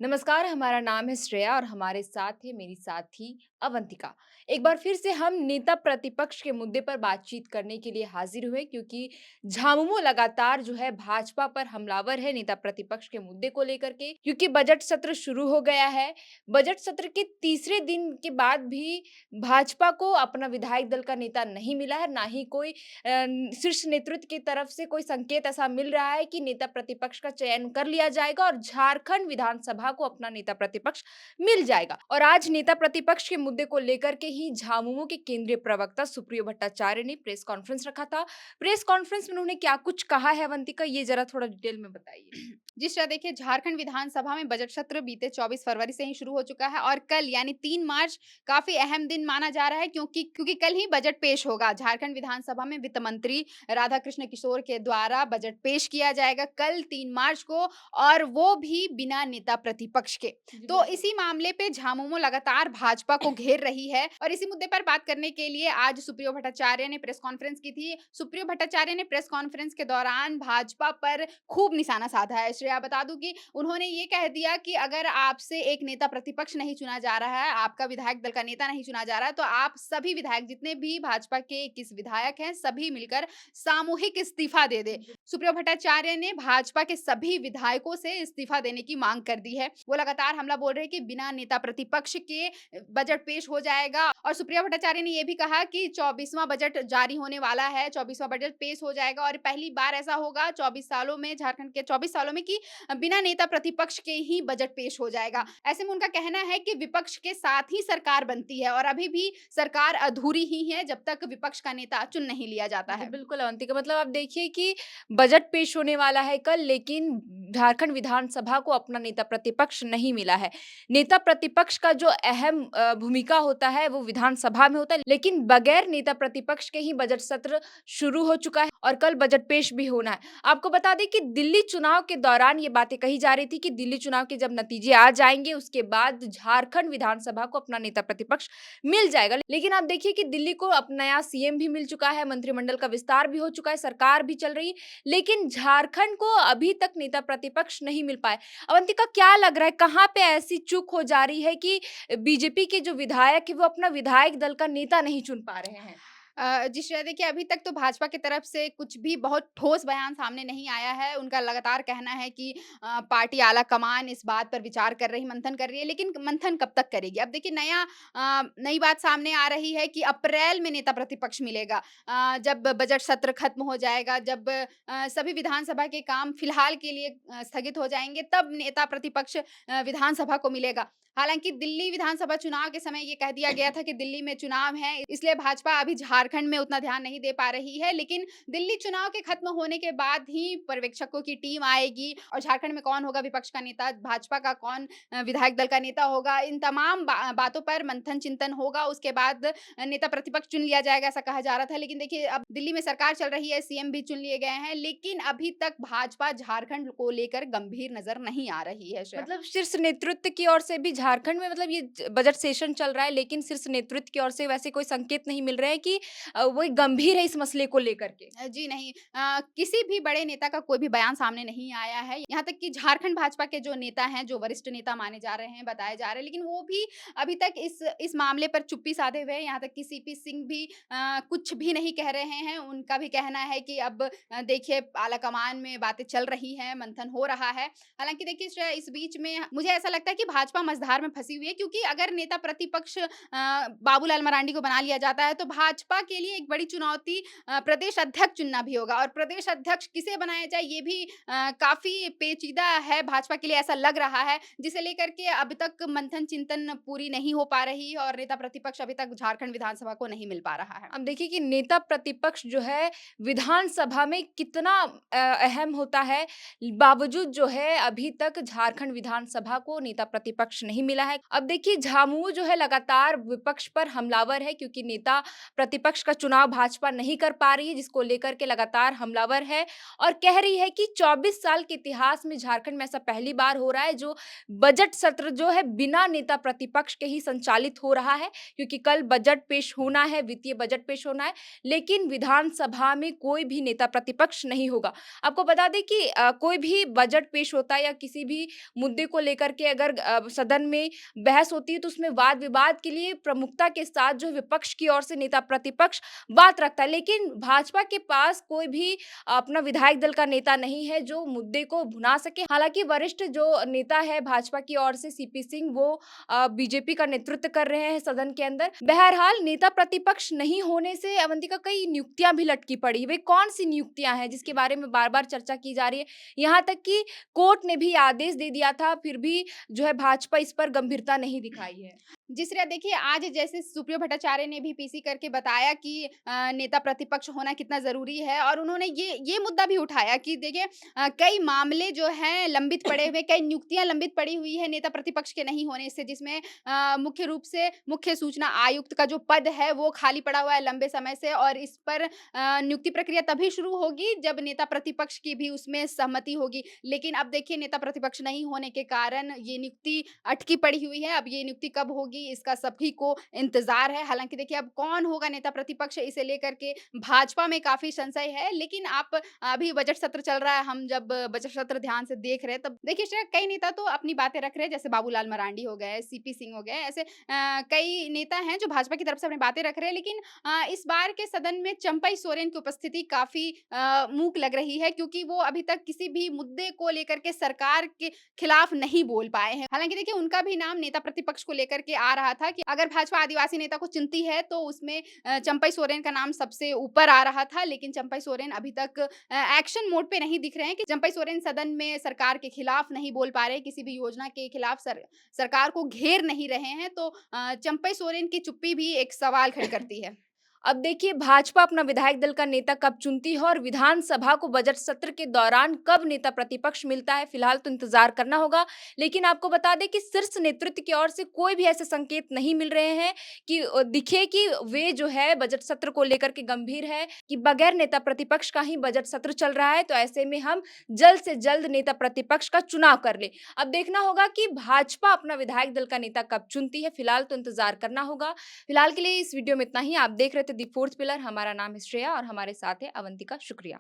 नमस्कार, हमारा नाम है श्रेया और हमारे साथ है मेरी साथी अवंतिका। एक बार फिर से हम नेता प्रतिपक्ष के मुद्दे पर बातचीत करने के लिए हाजिर हुए क्योंकि झामुमो लगातार जो है भाजपा पर हमलावर है नेता प्रतिपक्ष के मुद्दे को लेकर के क्योंकि बजट सत्र शुरू हो गया है। बजट सत्र के तीसरे दिन के बाद भी भाजपा को अपना विधायक दल का नेता नहीं मिला है, ना ही कोई शीर्ष नेतृत्व की तरफ से कोई संकेत ऐसा मिल रहा है कि नेता प्रतिपक्ष का चयन कर लिया जाएगा और झारखंड विधानसभा को अपना नेता प्रतिपक्ष मिल जाएगा। और आज नेता प्रतिपक्ष के मुद्दे को लेकर के ही झामुमो के केंद्रीय प्रवक्ता सुप्रियो भट्टाचार्य ने प्रेस कॉन्फ्रेंस रखा था। प्रेस कॉन्फ्रेंस में उन्होंने क्या कुछ कहा है अवंतिका, ये जरा थोड़ा डिटेल में बताइए। जी श्रेया, देखिए झारखंड विधानसभा में बजट सत्र बीते 24 फरवरी से ही शुरू हो चुका है और कल यानी 3 मार्च काफी अहम दिन माना जा रहा है क्योंकि क्योंकि कल ही बजट पेश होगा। झारखंड विधानसभा में वित्त मंत्री राधाकृष्ण किशोर के द्वारा बजट पेश किया जाएगा कल 3 मार्च को, और वो भी बिना नेता प्रतिपक्ष के। जी, तो बिल्कुल। इसी मामले पे झामुमो लगातार भाजपा को घेर रही है और इसी मुद्दे पर बात करने के लिए आज सुप्रियो भट्टाचार्य ने प्रेस कॉन्फ्रेंस की थी। सुप्रियो भट्टाचार्य ने प्रेस कॉन्फ्रेंस के दौरान भाजपा पर खूब निशाना साधा है। श्रेया, बता दूं कि उन्होंने ये कह दिया कि अगर आपसे एक नेता प्रतिपक्ष नहीं चुना जा रहा है, आपका विधायक दल का नेता नहीं चुना जा रहा है, तो आप सभी विधायक जितने भी भाजपा के 21 विधायक हैं, सभी मिलकर सामूहिक इस्तीफा दे दे। सुप्रियो भट्टाचार्य ने भाजपा के सभी विधायकों से इस्तीफा देने की मांग कर दी है। वो लगातार हमला बोल रहे हैं कि बिना नेता प्रतिपक्ष के बजट पेश हो जाएगा, और सुप्रिया भट्टाचार्य ने यह भी कहा कि 24वां बजट जारी होने वाला है, 24वां बजट पेश हो जाएगा और पहली बार ऐसा होगा 24 सालों में, झारखंड के 24 सालों में, कि बिना नेता प्रतिपक्ष के ही बजट पेश हो जाएगा। ऐसे में उनका कहना है कि विपक्ष के साथ ही सरकार बनती है और अभी भी सरकार अधूरी ही है जब तक विपक्ष का नेता चुन नहीं लिया जाता जी, है। बिल्कुल अवंतिका, मतलब आप देखिए कि बजट पेश होने वाला है कल, लेकिन झारखंड विधानसभा को अपना नेता प्रतिपक्ष नहीं मिला है। नेता प्रतिपक्ष का जो अहम भूमिका होता है वो विधानसभा में होता है, लेकिन बगैर नेता प्रतिपक्ष के ही बजट सत्र शुरू हो चुका है और कल बजट पेश भी होना है। आपको बता दें कि दिल्ली चुनाव के दौरान ये बातें कही जा रही थी कि दिल्ली चुनाव के जब नतीजे आ जाएँगे उसके बाद झारखंड विधानसभा को अपना नेता प्रतिपक्ष मिल जाएगा। लेकिन आप देखिए कि दिल्ली को अब नया सीएम भी मिल चुका है, मंत्रिमंडल का विस्तार भी हो चुका है, सरकार भी चल रही है, लेकिन झारखंड को अभी तक नेता प्रतिपक्ष नहीं मिल पाए। अवंतिका, क्या लग रहा है कहाँ पे ऐसी चूक हो जा रही है कि बीजेपी के जो विधायक है वो अपना विधायक दल का नेता नहीं चुन पा रहे हैं? जी श्रेया, देखिए अभी तक तो भाजपा की तरफ से कुछ भी बहुत ठोस बयान सामने नहीं आया है। उनका लगातार कहना है कि पार्टी आला कमान इस बात पर विचार कर रही, मंथन कर रही है, लेकिन मंथन कब तक करेगी? अब देखिए नई बात सामने आ रही है कि अप्रैल में नेता प्रतिपक्ष मिलेगा। जब बजट सत्र खत्म हो जाएगा, जब सभी विधानसभा के काम फिलहाल के लिए स्थगित हो जाएँगे, तब नेता प्रतिपक्ष विधानसभा को मिलेगा। हालाँकि दिल्ली विधानसभा चुनाव के समय ये कह दिया गया था कि दिल्ली में चुनाव है, इसलिए भाजपा अभी झारखंड में उतना ध्यान नहीं दे पा रही है। लेकिन दिल्ली चुनाव के खत्म होने के बाद ही पर्यवेक्षकों की टीम आएगी और झारखंड में कौन होगा विपक्ष का नेता, भाजपा का कौन विधायक दल का नेता होगा, इन तमाम बातों पर मंथन-चिंतन होगा। उसके बाद नेता प्रतिपक्ष चुन लिया जाएगा, ऐसा कहा जा रहा था। लेकिन देखिए अब दिल्ली में सरकार चल रही है, सीएम भी चुन लिए गए हैं, लेकिन अभी तक भाजपा झारखंड को लेकर गंभीर नज़र नहीं आ रही है श्रेया। मतलब शीर्ष नेतृत्व की ओर से भी झारखंड में, मतलब ये बजट सेशन चल रहा है, लेकिन शीर्ष नेतृत्व की ओर से वैसे कोई संकेत नहीं मिल रहे हैं कि वो गंभीर है इस मसले को लेकर के। जी नहीं, किसी भी बड़े नेता का कोई भी बयान सामने नहीं आया है। यहाँ तक कि झारखंड भाजपा के जो नेता हैं, जो वरिष्ठ नेता माने जा रहे हैं, बताए जा रहे हैं, लेकिन वो भी अभी तक इस मामले पर चुप्पी साधे हुए हैं। यहाँ तक कि सीपी सिंह भी कुछ भी नहीं कह रहे हैं। उनका भी कहना है कि अब देखिए आलाकमान में बातें चल रही हैं, मंथन हो रहा है। हालाँकि देखिए श्रेया, इस बीच में मुझे ऐसा लगता है कि भाजपा मझधार में फँसी हुई है, क्योंकि अगर नेता प्रतिपक्ष बाबूलाल मरांडी को बना लिया जाता है, तो भाजपा के लिए एक बड़ी चुनौती प्रदेश अध्यक्ष चुनना भी होगा, और प्रदेश अध्यक्ष किसे बनाया जाए ये भी काफ़ी पेचीदा है भाजपा के लिए, ऐसा लग रहा है, जिसे लेकर के अभी तक मंथन-चिंतन पूरी नहीं हो पा रही और नेता प्रतिपक्ष अभी तक झारखंड विधानसभा को नहीं मिल पा रहा है। अब देखिए कि नेता प्रतिपक्ष जो है विधानसभा में कितना अहम होता है, बावजूद जो है अभी तक झारखंड विधानसभा को नेता प्रतिपक्ष नहीं मिला है। अब देखिए झामुमो जो है लगातार विपक्ष पर हमलावर है क्योंकि नेता प्रतिपक्ष का चुनाव भाजपा नहीं कर पा रही है, जिसको लेकर के लगातार हमलावर है और कह रही है कि 24 साल के इतिहास में झारखंड में ऐसा पहली बार हो रहा है जो बजट सत्र जो है बिना नेता प्रतिपक्ष के ही संचालित हो रहा है, क्योंकि कल बजट पेश होना है, वित्तीय बजट पेश होना है, लेकिन विधानसभा में कोई भी नेता प्रतिपक्ष नहीं होगा। आपको बता दें कि कोई भी बजट पेश होता है या किसी भी मुद्दे को लेकर के अगर सदन में बहस होती है तो उसमें वाद-विवाद के लिए प्रमुखता के साथ जो विपक्ष की ओर से नेता प्रतिपक्ष बात रखता है। लेकिन भाजपा के पास कोई भी अपना विधायक दल का नेता नहीं है जो मुद्दे को भुना सके। हालाँकि वरिष्ठ जो नेता है भाजपा की ओर से सीपी सिंह वो बीजेपी का नेतृत्व कर रहे हैं सदन के अंदर। बहरहाल नेता प्रतिपक्ष नहीं होने से अवंतिका कई नियुक्तियाँ भी लटकी पड़ी। वे कौन-सी नियुक्तियाँ हैं जिसके बारे में बार-बार चर्चा की जा रही है। यहाँ तक कि कोर्ट ने भी आदेश दे दिया था, फिर भी जो है भाजपा इस पर गंभीरता नहीं दिखाई है। जिस तरह देखिए आज जैसे सुप्रियो भट्टाचार्य ने भी पीसी करके बताया कि नेता प्रतिपक्ष होना कितना ज़रूरी है और उन्होंने ये मुद्दा भी उठाया कि देखिए कई मामले जो हैं लंबित पड़े हुए, कई नियुक्तियाँ लंबित पड़ी हुई है नेता प्रतिपक्ष के नहीं होने से जिसमें मुख्य रूप से मुख्य सूचना आयुक्त का जो पद है वो खाली पड़ा हुआ है लंबे समय से और इस पर नियुक्ति प्रक्रिया तभी शुरू होगी जब नेता प्रतिपक्ष की भी उसमें सहमति होगी। लेकिन अब देखिए नेता प्रतिपक्ष नहीं होने के कारण ये नियुक्ति अटकी पड़ी हुई है। अब ये नियुक्ति कब होगी इसका सभी को इंतज़ार है। हालाँकि देखिए अब कौन होगा नेता प्रतिपक्ष इसे लेकर के भाजपा में काफ़ी संशय है। लेकिन आप अभी बजट सत्र चल रहा है, हम जब बजट सत्र ध्यान से देख रहे हैं तब देखिए शायद कई नेता तो अपनी बातें रख रहे हैं जैसे बाबूलाल मरांडी हो गए, सीपी सिंह हो गए, ऐसे कई नेता हैं जो भाजपा की तरफ से अपनी बातें रख रहे हैं। लेकिन इस बार के सदन में चंपई सोरेन की उपस्थिति काफ़ी मूक लग रही है क्योंकि वो अभी तक किसी भी मुद्दे को लेकर के सरकार के खिलाफ नहीं बोल पाए हैं। हालाँकि देखिए उनका भी नाम नेता प्रतिपक्ष को लेकर के आ रहा था कि अगर भाजपा आदिवासी नेता को चुनती है तो उसमें चंपई सोरेन का नाम सबसे ऊपर आ रहा था। लेकिन चंपई सोरेन अभी तक एक्शन मोड पे नहीं दिख रहे हैं कि चंपई सोरेन सदन में सरकार के खिलाफ नहीं बोल पा रहे, किसी भी योजना के खिलाफ सरकार को घेर नहीं रहे हैं। तो चंपई सोरेन की चुप्पी भी एक सवाल खड़ी करती है। अब देखिए भाजपा अपना विधायक दल का नेता कब चुनती है और विधानसभा को बजट सत्र के दौरान कब नेता प्रतिपक्ष मिलता है, फिलहाल तो इंतजार करना होगा। लेकिन आपको बता दें कि शीर्ष नेतृत्व की ओर से कोई भी ऐसे संकेत नहीं मिल रहे हैं कि दिखे कि वे जो है बजट सत्र को लेकर के गंभीर है कि बगैर नेता प्रतिपक्ष का ही बजट सत्र चल रहा है, तो ऐसे में हम जल्द से जल्द नेता प्रतिपक्ष का चुनाव कर ले। अब देखना होगा कि भाजपा अपना विधायक दल का नेता कब चुनती है, फिलहाल तो इंतजार करना होगा। फिलहाल के लिए इस वीडियो में इतना ही। आप देख रहे थे दी फोर्थ पिलर। हमारा नाम है श्रेया और हमारे साथ है अवंतिका। शुक्रिया।